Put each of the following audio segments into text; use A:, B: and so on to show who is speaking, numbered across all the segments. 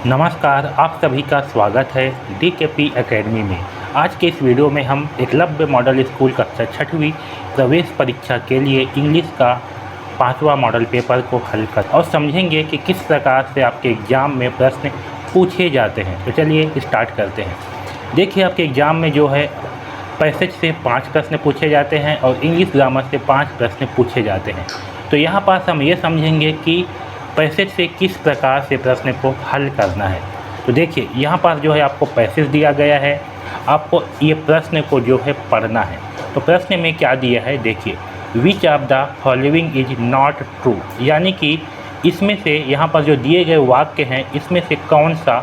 A: नमस्कार, आप सभी का स्वागत है DKP एकेडमी में। आज के इस वीडियो में हम एकलव्य मॉडल स्कूल कक्षा 6वीं प्रवेश परीक्षा के लिए इंग्लिश का 5वां मॉडल पेपर को हल कर और समझेंगे कि किस प्रकार से आपके एग्ज़ाम में प्रश्न पूछे जाते हैं। तो चलिए स्टार्ट करते हैं। देखिए, आपके एग्ज़ाम में जो है पैसेज से 5 प्रश्न पूछे जाते हैं और इंग्लिश ग्रामर से 5 प्रश्न पूछे जाते हैं। तो यहाँ पास हम ये समझेंगे कि पैसेज से किस प्रकार से प्रश्न को हल करना है। तो देखिए, यहाँ पास जो है आपको पैसेज दिया गया है, आपको ये प्रश्न को जो है पढ़ना है। तो प्रश्न में क्या दिया है, देखिए, which of the following is not true, यानी कि इसमें से यहाँ पर जो दिए गए वाक्य हैं इसमें से कौन सा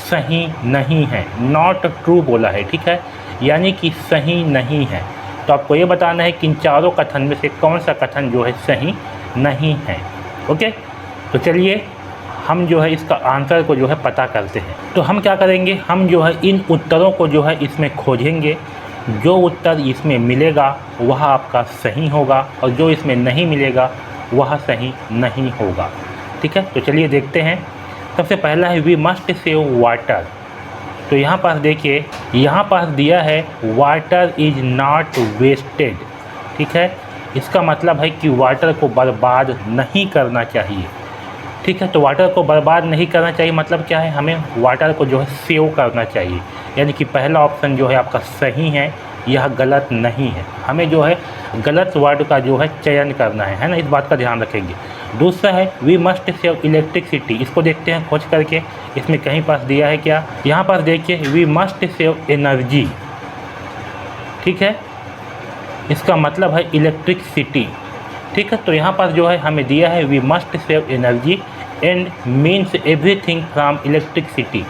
A: सही नहीं है। नॉट ट्रू बोला है, ठीक है, यानी कि सही नहीं है। तो आपको ये बताना है कि इन चारों कथन में से कौन सा कथन जो है सही नहीं है। ओके, तो चलिए हम जो है इसका आंसर को जो है पता करते हैं। तो हम क्या करेंगे, हम जो है इन उत्तरों को जो है इसमें खोजेंगे। जो उत्तर इसमें मिलेगा वह आपका सही होगा और जो इसमें नहीं मिलेगा वह सही नहीं होगा। ठीक है, तो चलिए देखते हैं। सबसे पहला है वी मस्ट सेव वाटर। तो यहाँ पास देखिए, यहाँ पास दिया है वाटर इज नॉट वेस्टेड। ठीक है, इसका मतलब है कि वाटर को बर्बाद नहीं करना चाहिए। ठीक है, तो वाटर को बर्बाद नहीं करना चाहिए मतलब क्या है, हमें वाटर को जो है सेव करना चाहिए। यानी कि पहला ऑप्शन जो है आपका सही है, यह गलत नहीं है। हमें जो है गलत वर्ड का जो है चयन करना है ना, इस बात का ध्यान रखेंगे। दूसरा है वी मस्ट सेव इलेक्ट्रिसिटी। इसको देखते हैं खोज करके, इसमें कहीं पास दिया है क्या, यहाँ पास देखिए वी मस्ट सेव एनर्जी। ठीक है, इसका मतलब है इलेक्ट्रिसिटी। ठीक है, तो यहाँ पास जो है हमें दिया है we must save energy and means everything from electricity,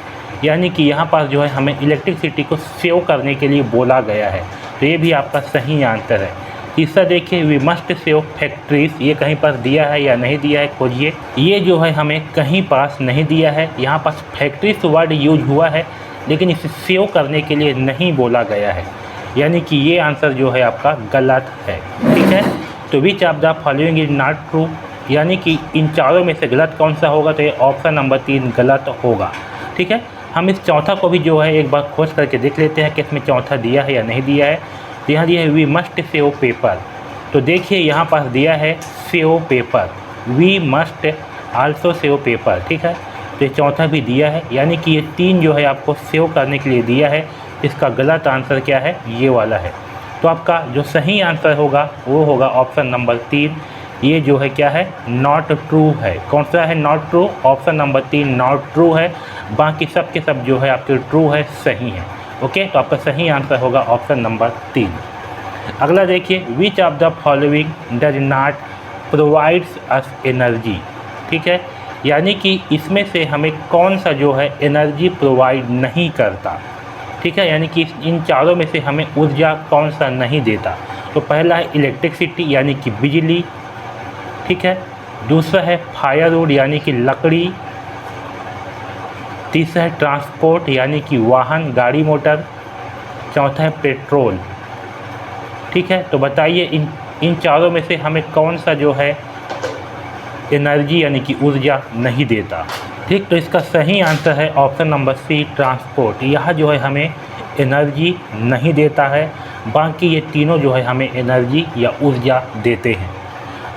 A: यानी कि यहाँ पास जो है हमें इलेक्ट्रिसिटी को सेव करने के लिए बोला गया है। तो ये भी आपका सही आंसर है। तीसरा देखिए वी मस्ट सेव फैक्ट्रीज, ये कहीं पास दिया है या नहीं दिया है, खोजिए। ये जो है हमें कहीं पास नहीं दिया है। यहाँ पास फैक्ट्रीज वर्ड यूज हुआ है लेकिन इसे सेव करने के लिए नहीं बोला गया है, यानी कि ये आंसर जो है आपका गलत है। ठीक है, तो which of the following is not true, यानी कि इन चारों में से गलत कौन सा होगा, तो ये ऑप्शन नंबर 3 गलत होगा। ठीक है, हम इस चौथा को भी जो है एक बार खोज करके देख लेते हैं कि इसमें चौथा दिया है या नहीं दिया है। तो यहाँ दिया है वी मस्ट सेव पेपर। तो देखिए यहाँ पास दिया है save paper, we must also save paper. ठीक है, तो ये चौथा भी दिया है, यानी कि ये 3 जो है आपको सेव करने के लिए दिया है। इसका गलत आंसर क्या है, ये वाला है। तो आपका जो सही आंसर होगा वो होगा ऑप्शन नंबर 3। ये जो है क्या है, नॉट ट्रू है। कौन सा है not true, option number 3 not true है। बाकी सब के सब जो है आपके ट्रू है, सही है। ओके, तो आपका सही आंसर होगा ऑप्शन नंबर 3। अगला देखिए which of the following does not provides us energy. ठीक है, यानी कि इसमें से हमें कौन सा जो है एनर्जी प्रोवाइड नहीं करता। ठीक है, यानी कि इन चारों में से हमें ऊर्जा कौन सा नहीं देता। तो पहला है इलेक्ट्रिसिटी यानी कि बिजली। ठीक है, दूसरा है फायरवुड यानी कि लकड़ी। तीसरा है ट्रांसपोर्ट यानी कि वाहन, गाड़ी, मोटर। चौथा है पेट्रोल। ठीक है, तो बताइए इन चारों में से हमें कौन सा जो है एनर्जी यानी कि ऊर्जा नहीं देता। ठीक, तो इसका सही आंसर है ऑप्शन नंबर सी ट्रांसपोर्ट। यह जो है हमें एनर्जी नहीं देता है, बाकी ये तीनों जो है हमें एनर्जी या ऊर्जा देते हैं।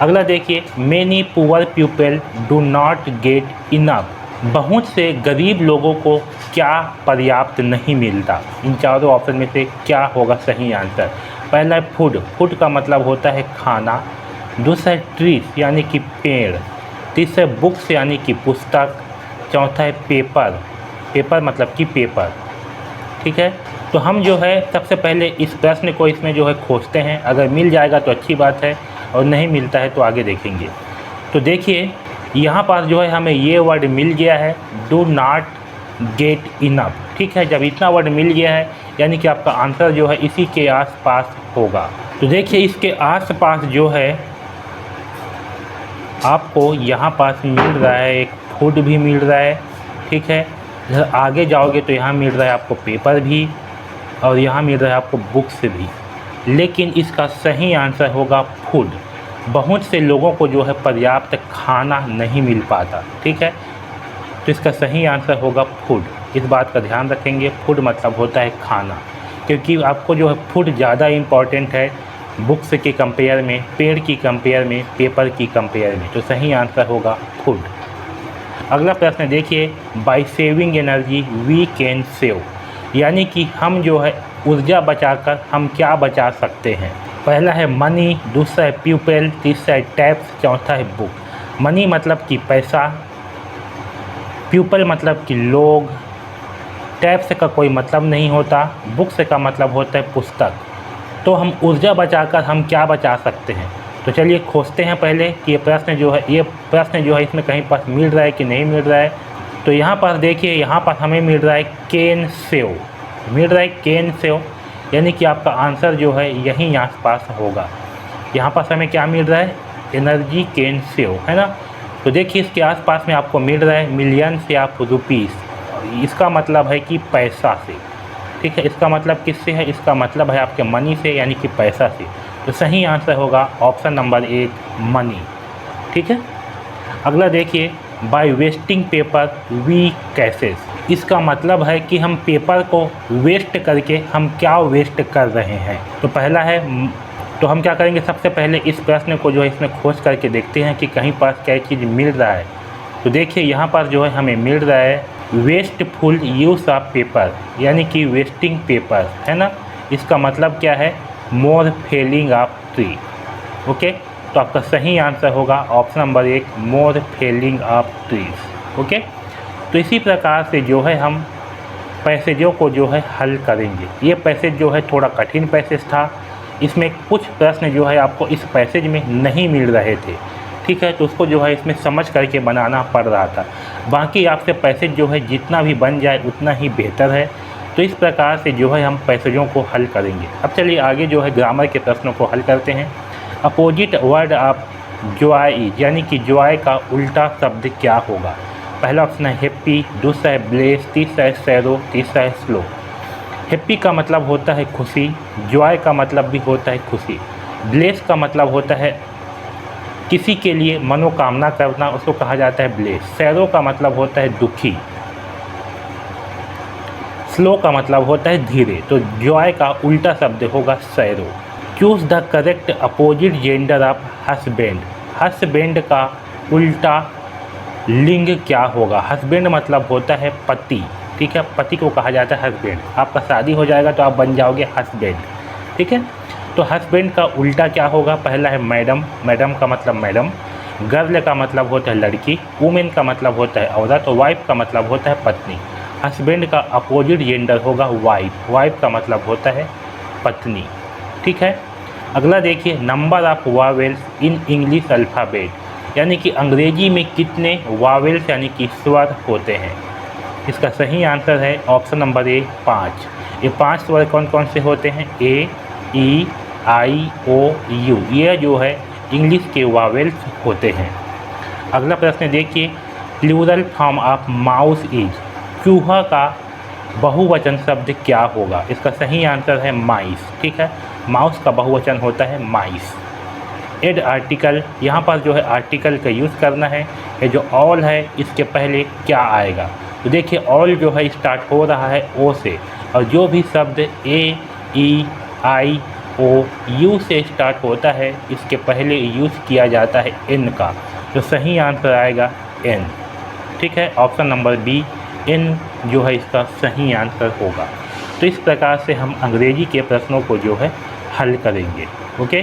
A: अगला देखिए many poor people do not get enough. बहुत से गरीब लोगों को क्या पर्याप्त नहीं मिलता। इन चारों ऑप्शन में से क्या होगा सही आंसर। पहला है फूड, फूड का मतलब होता है खाना। दूसरा है ट्रीज यानी कि पेड़। तीसरा है बुक्स यानी कि पुस्तक। चौथा है पेपर, पेपर मतलब कि पेपर। ठीक है, तो हम जो है सबसे पहले इस प्रश्न को इसमें जो है खोजते हैं। अगर मिल जाएगा तो अच्छी बात है और नहीं मिलता है तो आगे देखेंगे। तो देखिए यहाँ पास जो है हमें ये वर्ड मिल गया है, डू नॉट गेट इनफ। ठीक है, जब इतना वर्ड मिल गया है यानी कि आपका आंसर जो है इसी के आसपास होगा। तो देखिए इसके आसपास जो है आपको यहाँ पास मिल रहा है, एक फूड भी मिल रहा है। ठीक है, इधर आगे जाओगे तो यहाँ मिल रहा है आपको पेपर भी और यहाँ मिल रहा है आपको बुक्स भी, लेकिन इसका सही आंसर होगा फूड। बहुत से लोगों को जो है पर्याप्त खाना नहीं मिल पाता। ठीक है, तो इसका सही आंसर होगा फूड। इस बात का ध्यान रखेंगे, फूड मतलब होता है खाना, क्योंकि आपको जो है फूड ज़्यादा इम्पॉर्टेंट है बुक्स के कंपेयर में, पेड़ की कंपेयर में, पेपर की कंपेयर में। तो सही आंसर होगा फूड। अगला प्रश्न देखिए, by saving energy we can save, यानी कि हम जो है ऊर्जा बचाकर हम क्या बचा सकते हैं। पहला है मनी, दूसरा है प्यूपल, तीसरा है टैप्स, चौथा है बुक। मनी मतलब कि पैसा, प्यूपल मतलब कि लोग, टैप्स का कोई मतलब नहीं होता, बुक्स का मतलब होता है पुस्तक। तो हम ऊर्जा बचाकर हम क्या बचा सकते हैं, तो चलिए खोजते हैं पहले कि ये प्रश्न जो है इसमें कहीं पर मिल रहा है कि नहीं मिल रहा है। तो यहाँ पर देखिए, यहाँ पर हमें मिल रहा है कैन सेव, मिल रहा है कैन सेव, यानी कि आपका आंसर जो है यहीं आसपास होगा। यहाँ पर हमें क्या मिल रहा है, एनर्जी कैन सेव, है ना। तो देखिए इसके आसपास में आपको मिल रहा है मिलियंस या रुपीज़, इसका मतलब है कि पैसा से, ठीक है। इसका मतलब किससे है, इसका मतलब है आपके मनी से, यानी कि पैसा से। तो सही आंसर होगा ऑप्शन नंबर 1 मनी, ठीक है। अगला देखिए, by wasting paper we cases, इसका मतलब है कि हम पेपर को वेस्ट करके हम क्या वेस्ट कर रहे हैं। तो पहला है, तो हम क्या करेंगे, सबसे पहले इस प्रश्न को जो है इसमें खोज करके देखते हैं कि कहीं पर क्या चीज़ मिल रहा है। तो देखिए यहाँ पर जो है हमें मिल रहा है वेस्टफुल यूज़ ऑफ पेपर, यानी कि वेस्टिंग पेपर, है ना। इसका मतलब क्या है, more felling of tree, okay. तो आपका सही आंसर होगा option number 1 more felling of trees, okay. तो इसी प्रकार से जो है हम पैसेजों को जो है हल करेंगे। ये पैसेज जो है थोड़ा कठिन पैसेज था, इसमें कुछ प्रश्न जो है आपको इस पैसेज में नहीं मिल रहे थे, ठीक है। तो उसको जो है इसमें समझ करके बनाना पड़ रहा था। बाकी आपसे पैसेज जो है जितना भी बन जाए उतना ही बेहतर है। तो इस प्रकार से जो है हम पैसेजों को हल करेंगे। अब चलिए आगे जो है ग्रामर के प्रश्नों को हल करते हैं। अपोजिट वर्ड ऑफ जॉय, यानी कि जॉय का उल्टा शब्द क्या होगा। पहला ऑप्शन है हैप्पी, दूसरा है ब्लेस, तीसरा है सैरो, तीसरा है स्लो। हैप्पी का मतलब होता है खुशी, जॉय का मतलब भी होता है खुशी, ब्लेस का मतलब होता है किसी के लिए मनोकामना करना, उसको कहा जाता है ब्लेस। सैरो का मतलब होता है दुखी, स्लो का मतलब होता है धीरे। तो जॉय का उल्टा शब्द होगा serow. Choose the correct opposite gender of husband, husband का उल्टा लिंग क्या होगा। हस्बैंड मतलब होता है पति, ठीक है, पति को कहा जाता है हस्बैंड। आपका शादी हो जाएगा तो आप बन जाओगे हस्बैंड, ठीक है। तो हस्बैंड का उल्टा क्या होगा, पहला है मैडम, मैडम का मतलब मैडम, गर्ल का मतलब होता है लड़की, वुमेन का मतलब होता है औरत, तो वाइफ का मतलब होता है पत्नी। हस्बैंड का अपोजिट जेंडर होगा वाइफ, वाइफ का मतलब होता है पत्नी, ठीक है। अगला देखिए, number of vowels in English alphabet, यानी कि अंग्रेजी में कितने वावेल्स यानी कि स्वर होते हैं। इसका सही आंसर है ऑप्शन नंबर 1 5। ये 5 स्वर कौन कौन से होते हैं, ए, ई, आई, ओ, यू, ये जो है इंग्लिश के वावेल्स होते हैं। अगला प्रश्न देखिए, plural form of mouse is, चूहा का बहुवचन शब्द क्या होगा। इसका सही आंसर है माइस, ठीक है। माउस का बहुवचन होता है माइस। एड आर्टिकल, यहाँ पर जो है आर्टिकल का यूज़ करना है। ये जो ऑल है इसके पहले क्या आएगा, तो देखिए ऑल जो है स्टार्ट हो रहा है ओ से, और जो भी शब्द ए, ई, आई, ओ, यू से स्टार्ट होता है इसके पहले यूज़ किया जाता है एन का। तो सही आंसर आएगा एन, ठीक है। ऑप्शन नंबर बी एन जो है इसका सही आंसर होगा। तो इस प्रकार से हम अंग्रेजी के प्रश्नों को जो है हल करेंगे, ओके।